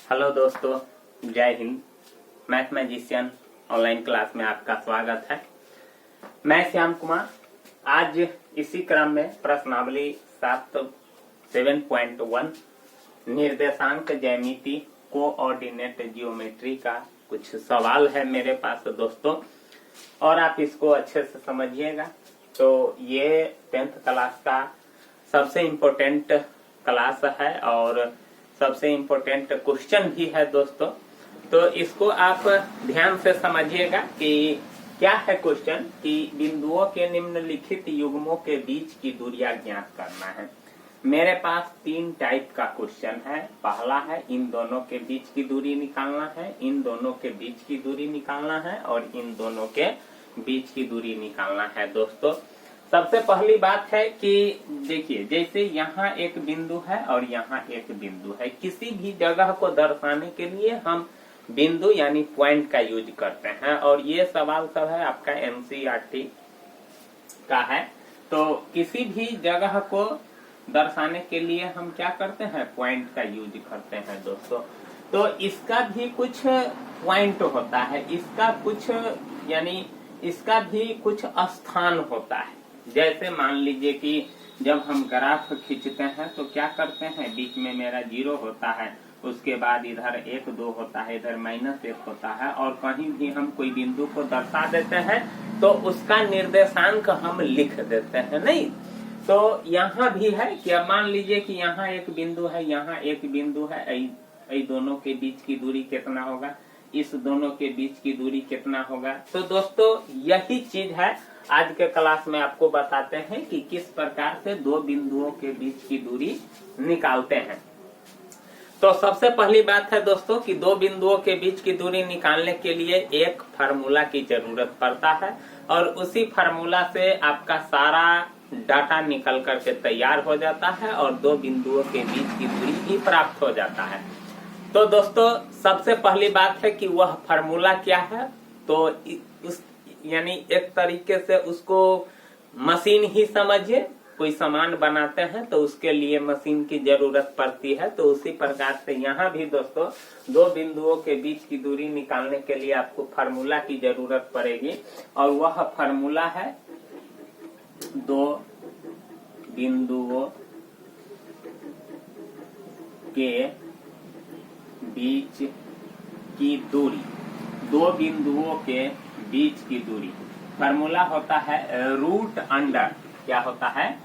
Hello दोस्तों, जय Hind. Math magician online class में आपका स्वागत है। मैं श्याम कुमार। आज इसी क्रम में प्रश्नावली 7.1 निर्देशांक ज्यामिति कोऑर्डिनेट जियोमेट्री का कुछ सवाल है मेरे पास दोस्तों, और आप इसको अच्छे से समझिएगा। तो ये 10th क्लास का सबसे इम्पोर्टेंट क्लास है और सबसे इम्पोर्टेंट क्वेश्चन भी है दोस्तों। तो इसको आप ध्यान से समझिएगा कि क्या है क्वेश्चन कि बिंदुओं के निम्नलिखित युग्मों के बीच की दूरियां ज्ञात करना है। मेरे पास 3 टाइप का क्वेश्चन है। पहला है इन दोनों के बीच की दूरी निकालना है, इन दोनों के बीच की दूरी निकालना है और इन दोनों के बीच की दूरी निकालना है दोस्तों। सबसे पहली बात है कि देखिए, जैसे यहाँ एक बिंदु है और यहाँ एक बिंदु है। किसी भी जगह को दर्शाने के लिए हम बिंदु यानी पॉइंट का यूज करते हैं, और ये सवाल सब है आपका एनसीईआरटी का है। तो किसी भी जगह को दर्शाने के लिए हम क्या करते हैं, पॉइंट का यूज करते हैं दोस्तों। तो इसका भी कुछ पॉइंट होता है, इसका कुछ यानी इसका भी कुछ स्थान होता है। जैसे मान लीजिए कि जब हम ग्राफ खींचते हैं तो क्या करते हैं, बीच में मेरा 0 होता है, उसके बाद इधर 1 2 होता है, इधर -1 होता है, और कहीं भी हम कोई बिंदु को दर्शा देते हैं तो उसका निर्देशांक हम लिख देते हैं। नहीं, तो यहाँ भी है कि अब मान लीजिए कि यहाँ एक बिंदु है, यहाँ एक बिंदु है, ये दोनों के बीच की दूरी कितना होगा, इस दोनों के बीच की दूरी कितना होगा। तो दोस्तों यही चीज है आज के क्लास में आपको बताते हैं कि किस प्रकार से दो बिंदुओं के बीच की दूरी निकालते हैं। तो सबसे पहली बात है दोस्तों कि दो बिंदुओं के बीच की दूरी निकालने के लिए एक फार्मूला की जरूरत पड़ता है, और उसी फार्मूला से आपका सारा डाटा निकल करके तैयार हो जाता है और दो बिंदुओं के बीच की दूरी भी प्राप्त हो जाता है। तो दोस्तों सबसे पहली बात है कि वह फार्मूला क्या है। तो उस यानी एक तरीके से उसको मशीन ही समझिए। कोई सामान बनाते हैं तो उसके लिए मशीन की जरूरत पड़ती है, तो उसी प्रकार से यहाँ भी दोस्तों दो बिंदुओं के बीच की दूरी निकालने के लिए आपको फार्मूला की जरूरत पड़ेगी, और वह फार्मूला है दो बिंदुओं के बीच की दूरी। दो बिंदुओं के बीच की दूरी फार्मूला होता है रूट अंडर, क्या होता है,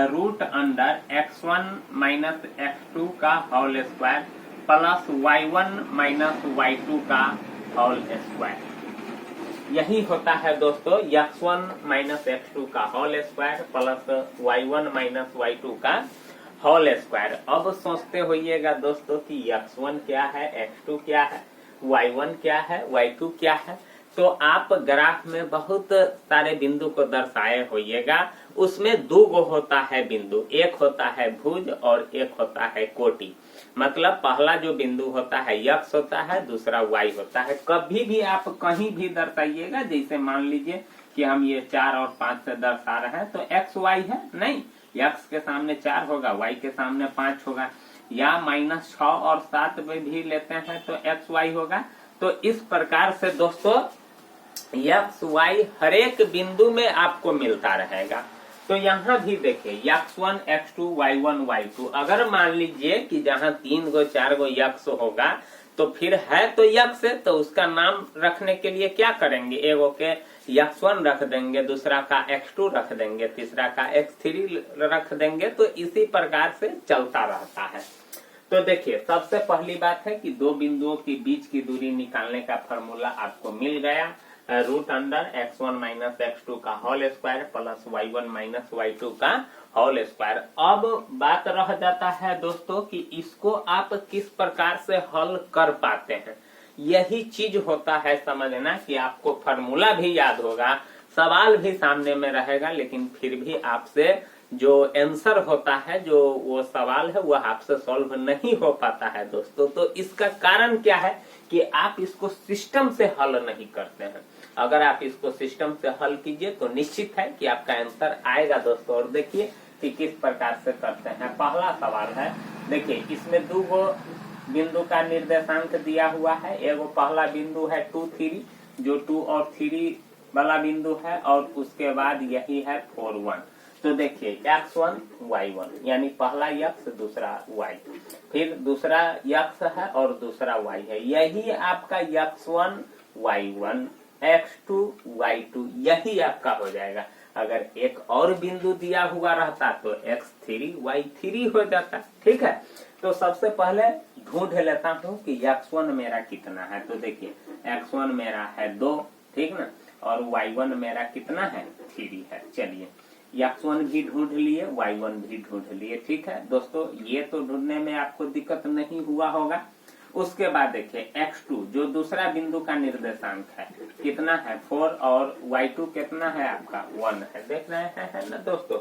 root under x1 minus x2 का whole square plus y1 minus y2 का होल स्क्वायर। यही होता है दोस्तों x1 माइनस x2 का whole square plus y1 minus y2 का होल स्क्वायर। अब सोचते होइएगा दोस्तों कि x1 क्या है, x2 क्या है, y1 क्या है, y2 क्या है। तो आप ग्राफ में बहुत सारे बिंदु को दर्शाए होइएगा। उसमें 2 गो होता है बिंदु, एक होता है भुज और एक होता है कोटि। मतलब पहला जो बिंदु होता है x होता है, दूसरा y होता है। कभी भी आप कहीं भी दर्शाइएगा, जैसे मान लीजिए कि हम ये 4 और 5 से दर्शा रहे हैं तो x y है, नहीं, x के सामने 4 होगा, y के सामने 5 होगा, या -6 और 7 में भी लेते हैं तो x y होगा। तो इस प्रकार से दोस्तों x y हर एक बिंदु में आपको मिलता रहेगा। तो यहाँ भी देखिए x1 x2 y1 y2। अगर मान लीजिए कि जहाँ 3 गो 4 गो x होगा तो फिर है तो x है, तो उसका नाम रखने के लिए क्या करेंगे, एगो के x1 रख देंगे, दूसरा का x2 रख देंगे, तीसरा का x3 रख देंगे। तो इसी प्रकार से चलता रहता है। तो देखिए सबसे पहली बात है कि दो बिंदुओं के बीच की दूरी निकालने का फॉर्मूला आपको मिल गया, root under x1 minus x2 का whole square plus y1 minus y2 का होल स्क्वायर। अब बात रह जाता है दोस्तों कि इसको आप किस प्रकार से हल कर पाते हैं। यही चीज होता है समझना कि आपको फार्मूला भी याद होगा, सवाल भी सामने में रहेगा, लेकिन फिर भी आपसे जो आंसर होता है, जो वो सवाल है, वह आपसे सॉल्व नहीं हो पाता है दोस्तों। तो इसका कारण क्या है कि आप इसको सिस्टम से हल नहीं करते हैं। अगर आप इसको सिस्टम से हल कीजिए तो निश्चित है कि आपका आंसर आएगा दोस्तों। और देखिए कि किस प्रकार से करते हैं। पहला सवाल है, देखिए इसमें 2 गो बिंदु का निर्देशांक दिया हुआ है। एगो पहला बिंदु है 2, 3 जो 2 और 3 वाला बिंदु है, और उसके बाद यही है 4, 1। तो देखिए x1 y1 यानी पहला x दूसरा y, फिर दूसरा x है और दूसरा y है। यही आपका x1 y1 x2 y2 यही आपका हो जाएगा। अगर एक और बिंदु दिया हुआ रहता तो x3 y3 हो जाता। ठीक है, तो सबसे पहले ढूंढ लेता हूँ कि x1 मेरा कितना है। तो देखिए x1 मेरा है 2, ठीक ना, और y1 मेरा कितना है 3 है। चलिए x1 भी ढूंढ लिए, y1 भी ढूंढ लिए। ठीक है दोस्तों, ये तो ढूंढने में आपको दिक्कत नहीं हुआ होगा। उसके बाद देखिए x2 जो दूसरा बिंदु का निर्देशांक है कितना है 4, और y2 कितना है आपका 1 है। देख रहे हैं है ना दोस्तों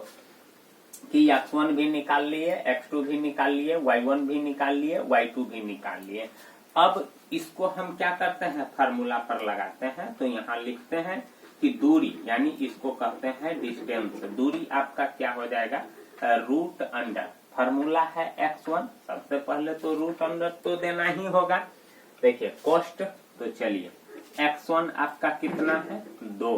कि x1 भी निकाल लिए, x2 भी निकाल लिए, y1 भी निकाल लिए, y2 भी निकाल लिए। अब इसको हम क्या करते हैं, फार्मूला पर लगाते हैं। तो यहाँ लिखते हैं कि दूरी, यानी इसको कहते हैं डिस्टेंस। दूरी आपका क्या हो जाएगा, रूट अंडर, फार्मूला है x1। सबसे पहले तो रूट अंडर तो देना ही होगा। देखिए कॉस्ट, तो चलिए x1 आपका कितना है 2,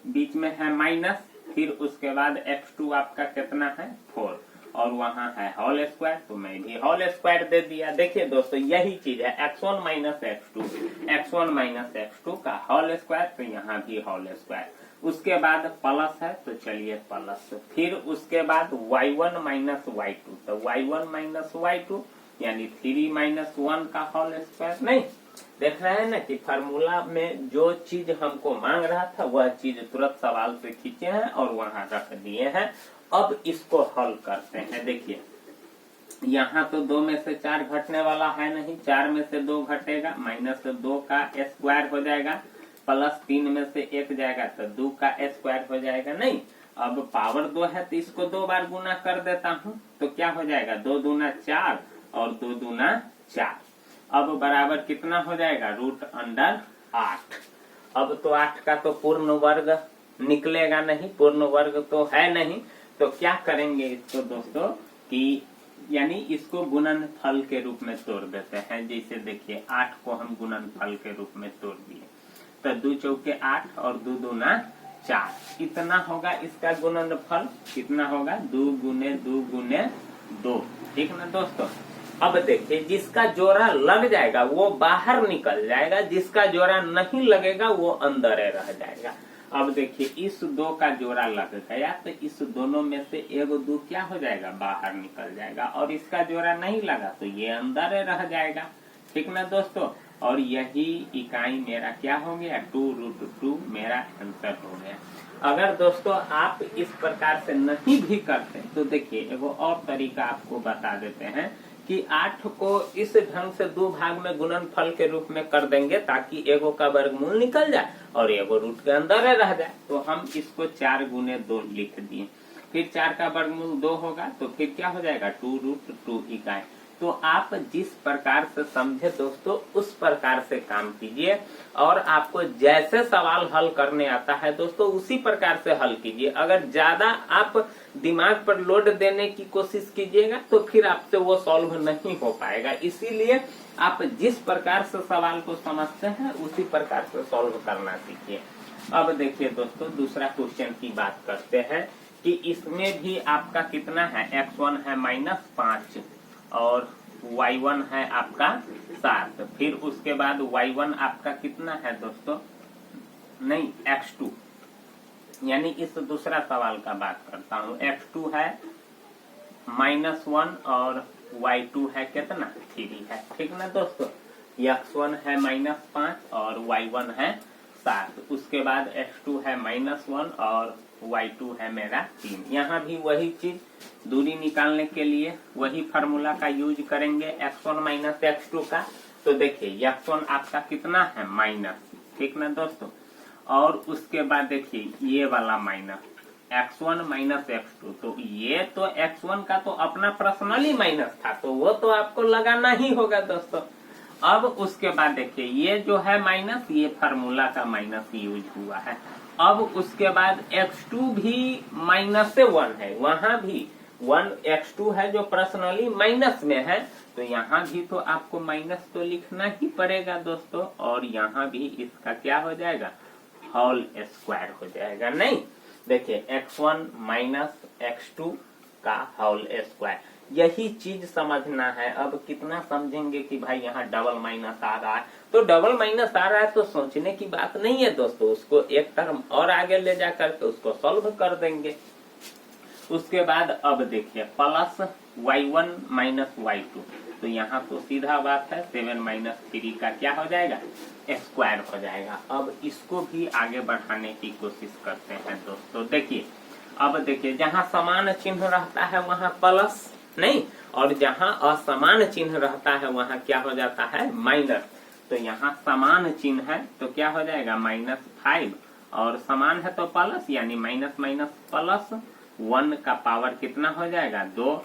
बीच में है माइनस, फिर उसके बाद x2 आपका कितना है 4, और वहां है होल स्क्वायर, तो मैं भी होल स्क्वायर दे दिया। देखिए दोस्तों यही चीज है x1 minus x2, x1 minus x2 का होल स्क्वायर, तो यहाँ भी होल स्क्वायर। उसके बाद प्लस है, तो चलिए प्लस, फिर उसके बाद y1 माइनस y2, तो y1 माइनस y2 यानी 3 माइनस 1 का होल स्क्वायर। नहीं, देख रहे हैं ना कि फार्मूला में जो चीज हमको मांग रहा था वह चीज तुरंत सवाल से खींचे हैं और वहां रख दिए हैं। अब इसको हल करते हैं। देखिए यहाँ तो 2 में से 4 घटने वाला है नहीं, 4 में से 2 घटेगा, माइनस 2 का स्क्वायर हो जाएगा, प्लस 3 में से 1 जाएगा तो 2 का स्क्वायर हो जाएगा। नहीं, अब पावर 2 है तो इसको 2 बार गुना कर देता हूँ, तो क्या हो जाएगा 2 दूना 4 और 2 दूना 4। अब बराबर कितना हो जाएगा, रूट अंडर 8। अब तो 8 का तो पूर्ण वर्ग निकलेगा नहीं, पूर्ण वर्ग तो है नहीं, तो क्या करेंगे इसको दोस्तों कि यानी इसको गुणनफल के रूप में तोड़ देते हैं। जैसे देखिए 8 को हम गुणनफल के रूप में तोड़ दिए, तो 2 चौके 8 और 2 दूना 4, कितना होगा इसका गुणनफल, कितना होगा 2 गुने 2 गुने 2। ठीक ना दोस्तों, अब देखिए जिसका जोड़ा लग जाएगा वो बाहर निकल जाएगा, जिसका जोड़ा नहीं लगेगा वो अंदर रह जाएगा। अब देखिए इस 2 का जोड़ा लग गया तो इस दोनों में से एगो 2 क्या हो जाएगा, बाहर निकल जाएगा, और इसका जोड़ा नहीं लगा तो ये अंदर रह जाएगा। ठीक ना दोस्तों, और यही इकाई मेरा क्या हो गया 2√2 मेरा आंसर हो गया। अगर दोस्तों आप इस प्रकार से नहीं भी करते तो देखिए एगो और तरीका आपको बता देते हैं कि 8 को इस ढंग से 2 भाग में गुणनफल के रूप में कर देंगे ताकि एगो का वर्गमूल निकल जाए और एगो रूट के अंदर रह जाए। तो हम इसको 4 गुने 2 लिख दिए, फिर 4 का वर्गमूल 2 होगा तो फिर क्या हो जाएगा 2√2 इकाई। तो आप जिस प्रकार से समझे दोस्तों उस प्रकार से काम कीजिए, और आपको जैसे सवाल हल करने आता है दोस्तों उसी प्रकार से हल कीजिए। अगर ज्यादा आप दिमाग पर लोड देने की कोशिश कीजिएगा तो फिर आपसे वो सॉल्व नहीं हो पाएगा। इसीलिए आप जिस प्रकार से सवाल को समझते हैं उसी प्रकार से सॉल्व करना सीखिए। अब देखिए दोस्तों दूसरा क्वेश्चन की बात करते हैं कि इसमें भी आपका कितना है, x1 है -5 और y1 है आपका 7, फिर उसके बाद y1 आपका कितना है दोस्तों, नहीं x2, यानी इस दूसरा सवाल का बात करता हूँ। x2 है -1 और y2 है कितना 3 है। ठीक ना दोस्तों, x1 है -5 और y1 है 7, उसके बाद x2 है -1 और y2 है मेरा 3। यहाँ भी वही चीज, दूरी निकालने के लिए वही फार्मूला का यूज करेंगे x1 माइनस x2 का। तो देखिए x1 आपका कितना है माइनस, ठीक ना दोस्तों, और उसके बाद देखिए ये वाला माइनस x1 माइनस x2, तो ये तो x1 का तो अपना पर्सनली माइनस था तो वो तो आपको लगाना ही होगा दोस्तों। अब उसके बाद देखिए ये जो है माइनस, ये फार्मूला का माइनस यूज हुआ है। अब उसके बाद x2 भी -1 है, वहां भी 1x2 है जो पर्सनली माइनस में है, तो यहाँ भी तो आपको माइनस तो लिखना ही पड़ेगा दोस्तों, और यहाँ भी इसका क्या हो जाएगा, होल स्क्वायर हो जाएगा। नहीं, देखिए x1 माइनस x2 का होल स्क्वायर, यही चीज समझना है। अब कितना समझेंगे कि भाई यहाँ डबल माइनस आ रहा है, तो डबल माइनस आ रहा है तो सोचने की बात नहीं है दोस्तों, उसको एक टर्म और आगे ले जा करके उसको सॉल्व कर देंगे। उसके बाद अब देखिए प्लस y1 माइनस y2, तो यहाँ तो सीधा बात है 7 माइनस 3 का क्या हो जाएगा, स्क्वायर हो जाएगा। अब इसको भी आगे बढ़ाने की कोशिश करते हैं दोस्तों। देखिए अब देखिए, जहाँ समान चिन्ह रहता है वहाँ प्लस नहीं, और जहाँ असमान चिन्ह रहता है वहाँ क्या हो जाता है, माइनस। तो यहाँ समान चिन्ह है तो क्या हो जाएगा, -5, और समान है तो प्लस, यानी माइनस माइनस प्लस 1 का पावर कितना हो जाएगा, 2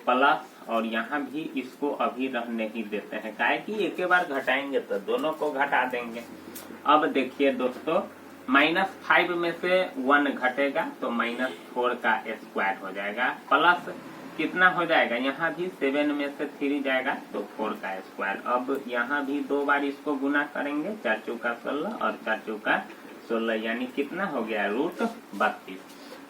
प्लस, और यहाँ भी इसको अभी रहने ही देते हैं, काहे कि एक बार घटाएंगे तो दोनों को घटा देंगे। अब देखिए दोस्तों, -5 में से 1 घटेगा तो -4 का स्क्वायर हो जाएगा, प्लस कितना हो जाएगा, यहाँ भी 7 में से 3 जाएगा तो 4 का स्क्वायर। अब यहाँ भी 2 बार इसको गुना करेंगे, 4 चौका 16 और 4 चौका 16, यानी कितना हो गया, √32।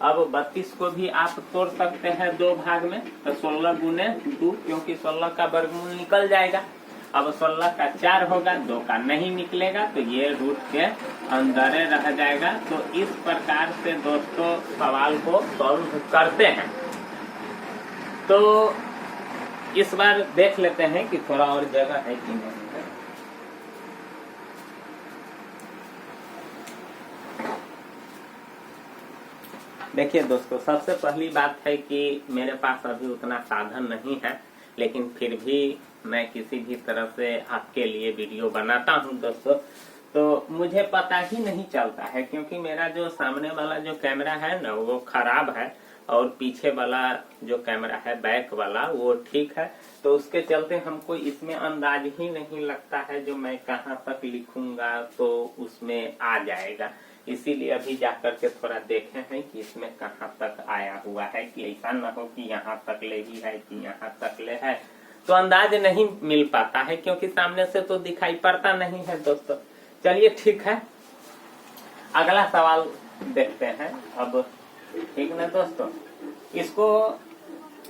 अब 32 को भी आप तोड़ सकते हैं 2 भाग में, तो 16 गुने 2, क्योंकि 16 का वर्गमूल निकल जाएगा। अब 16 का 4 होगा, 2 का नहीं निकलेगा, तो ये रूट के अंदर रह जाएगा। तो इस प्रकार से दोस्तों सवाल को सॉल्व करते हैं। तो इस बार देख लेते हैं कि थोड़ा और जगह है कि नहीं है। देखिए दोस्तों, सबसे पहली बात है कि मेरे पास अभी उतना साधन नहीं है, लेकिन फिर भी मैं किसी भी तरह से आपके लिए वीडियो बनाता हूं दोस्तों। तो मुझे पता ही नहीं चलता है, क्योंकि मेरा जो सामने वाला जो कैमरा है ना वो खराब है, और पीछे वाला जो कैमरा है बैक वाला वो ठीक है। तो उसके चलते हमको इसमें अंदाज ही नहीं लगता है, जो मैं कहाँ तक लिखूंगा तो उसमें आ जाएगा। इसीलिए अभी जाकर के थोड़ा देखे हैं कि इसमें कहाँ तक आया हुआ है, कि ऐसा न हो कि यहाँ तक ले ही है कि यहाँ तक ले है, तो अंदाज नहीं मिल पाता है, क्योंकि सामने से तो दिखाई पड़ता नहीं है दोस्तों। चलिए ठीक है, अगला सवाल देखते हैं अब, ठीक ना दोस्तों। इसको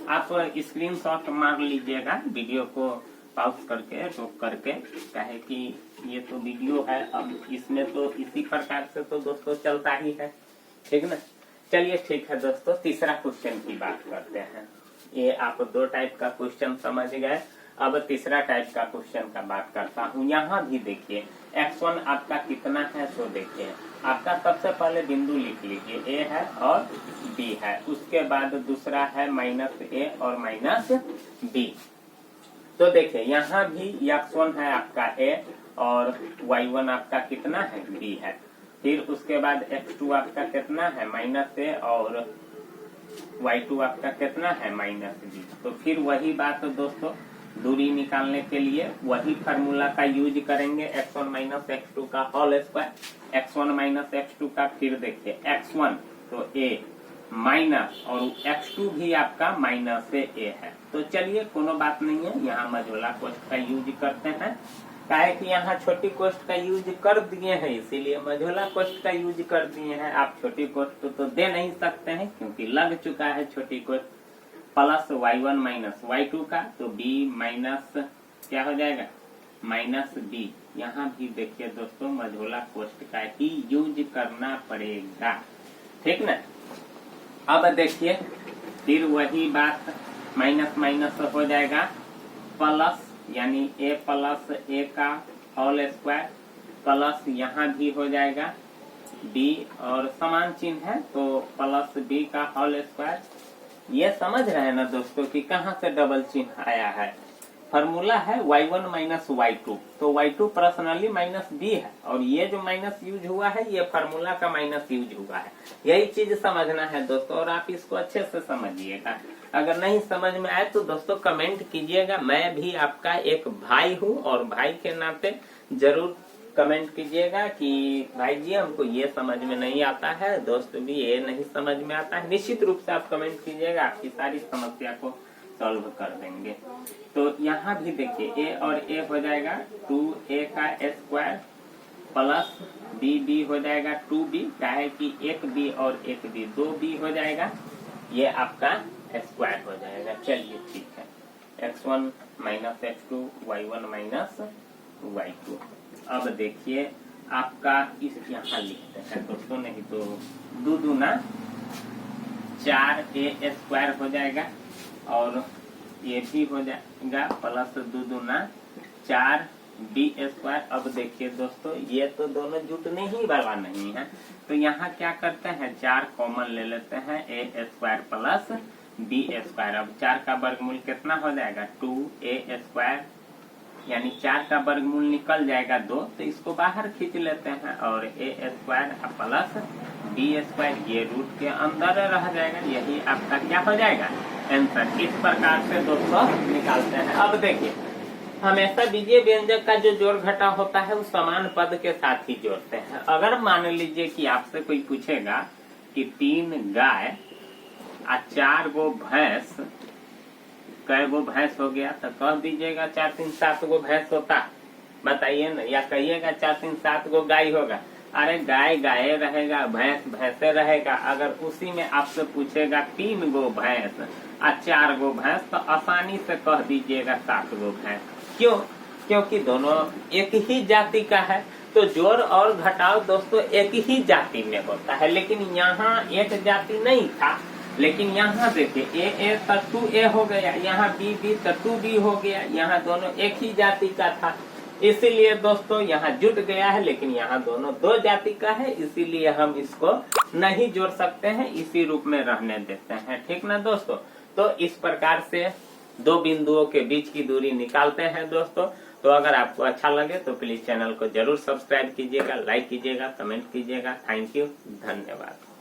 आप स्क्रीनशॉट मार लीजिएगा, वीडियो को पॉज करके रोक करके, काहे कि ये तो वीडियो है, अब इसमें तो इसी प्रकार से तो दोस्तों चलता ही है, ठीक ना। चलिए ठीक है दोस्तों, तीसरा क्वेश्चन की बात करते हैं। ये आप 2 टाइप का क्वेश्चन समझ गए, अब तीसरा टाइप का क्वेश्चन का बात करता हूँ। यहाँ भी देखिए x1 आपका कितना है, तो देखिए आपका सबसे पहले बिंदु लिख लीजिए, a है और b है, उसके बाद दूसरा है -a और -b। तो देखिए यहाँ भी x1 है आपका a और y1 आपका कितना है, b है। फिर उसके बाद x2 आपका कितना है, -a, और y2 आपका कितना है, -b। तो फिर वही बात दोस्तों, दूरी निकालने के लिए वही फार्मूला का यूज करेंगे, x1 माइनस x2 का whole square, x1 minus x2 का। फिर देखिए x1 तो a माइनस, और x2 भी आपका माइनस से a है। तो चलिए कोनो बात नहीं है, यहाँ मझोला कोष्ठ का यूज करते हैं, काहे कि यहाँ छोटी कोष्ठ का यूज कर दिए हैं, इसीलिए मझोला कोष्ठ का यूज कर दिए हैं। आप छोटी कोष्ठ तो दे नहीं सकते हैं, क्योंकि लग चुका है छोटी कोष्ठ। प्लस y1 माइनस y2 का, तो b माइनस क्या हो जाएगा, -b। यहाँ भी देखिए दोस्तों मझोला कोष्ठ का ही यूज करना पड़ेगा, ठीक ना। अब देखिए फिर वही बात, माइनस माइनस हो जाएगा प्लस, यानी a प्लस a का होल स्क्वायर, प्लस यहाँ भी हो जाएगा b, और समान चिन्ह है तो प्लस b का होल स्क्वायर। ये समझ रहे हैं ना दोस्तों कि कहाँ से डबल चिन्ह आया है। फॉर्मूला है y1 माइनस y2, तो y2 पर्सनली -b है, और ये जो माइनस यूज हुआ है ये फार्मूला का माइनस यूज हुआ है। यही चीज समझना है दोस्तों, और आप इसको अच्छे से समझिएगा। अगर नहीं समझ में आए तो दोस्तों कमेंट कीजिएगा, मैं भी आपका एक भाई हूँ, और भाई के नाते जरूर कमेंट कीजिएगा कि भाई जी हमको ये समझ में नहीं आता है, दोस्त भी ये नहीं समझ में आता है। निश्चित रूप से आप कमेंट कीजिएगा, आपकी सारी समस्या को सॉल्व कर देंगे। तो यहाँ भी देखिए a और a हो जाएगा 2a का स्क्वायर प्लस b हो जाएगा 2b, क्या है कि एक b और एक b 2b हो जाएगा, ये आपका स्क्वायर हो जाएगा। चलिए ठीक है, x1 minus x2 y1 minus y2। अब देखिए आपका इस यहाँ लिखते हैं दोस्तों, नहीं तो 2 दूना 4a स्क्वायर हो जाएगा और ये भी हो जाएगा प्लस 2 दूना 4b स्क्वायर। अब देखिए दोस्तों ये तो दोनों जुटने ही वाला नहीं है, तो यहाँ क्या करते हैं 4 कॉमन ले लेते हैं, a square plus b square. अब 4 का वर्गमूल कितना हो जाएगा 2a स्क्वायर, यानी 4 का वर्गमूल निकल जाएगा 2, तो इसको बाहर खींच लेते हैं और a square plus b square ये रूट के अंदर रह जाएगा, यही आपका क्या हो जाएगा आंसर। इस प्रकार से दोस्तों निकालते हैं। अब देखिए हमेशा बीजीय व्यंजक का जो जोड़ घटा होता है वो समान पद के साथ ही जोड़ते हैं। अगर मान लीजिए कि आपसे कोई पूछेगा कि 3 गाय और 4 गो भैंस, कै गो भैंस हो गया, तो कह दीजिएगा 4 3 7 गो भैंस होता, बताइए ना, या कहिएगा 4 3 7 गो गाय होगा। अरे गाय गाय रहेगा, भैंस भैंसे रहेगा। अगर उसी में आपसे पूछेगा 3 गो भैंस और 4 गो भैंस, तो आसानी से कह दीजिएगा 7 गो भैंस। क्यों? क्योंकि दोनों एक ही जाति का है, तो जोड़ और घटाव दोस्तों एक ही जाति में होता है। लेकिन यहाँ एक जाति नहीं था, लेकिन यहाँ देखिए a तक 2a हो गया, यहाँ b तक 2b हो गया, यहाँ दोनों एक ही जाति का था, इसीलिए दोस्तों यहाँ जुट गया है। लेकिन यहाँ दोनों 2 जाति का है, इसीलिए हम इसको नहीं जोड़ सकते हैं, इसी रूप में रहने देते हैं। ठीक ना दोस्तों? तो इस प्रकार से 2 बिंदुओं के बीच की दूरी निकालते हैं दोस्तों। तो अगर आपको अच्छा लगे तो प्लीज चैनल को जरूर सब्सक्राइब कीजिएगा, लाइक कीजिएगा, कमेंट कीजिएगा। थैंक यू, धन्यवाद।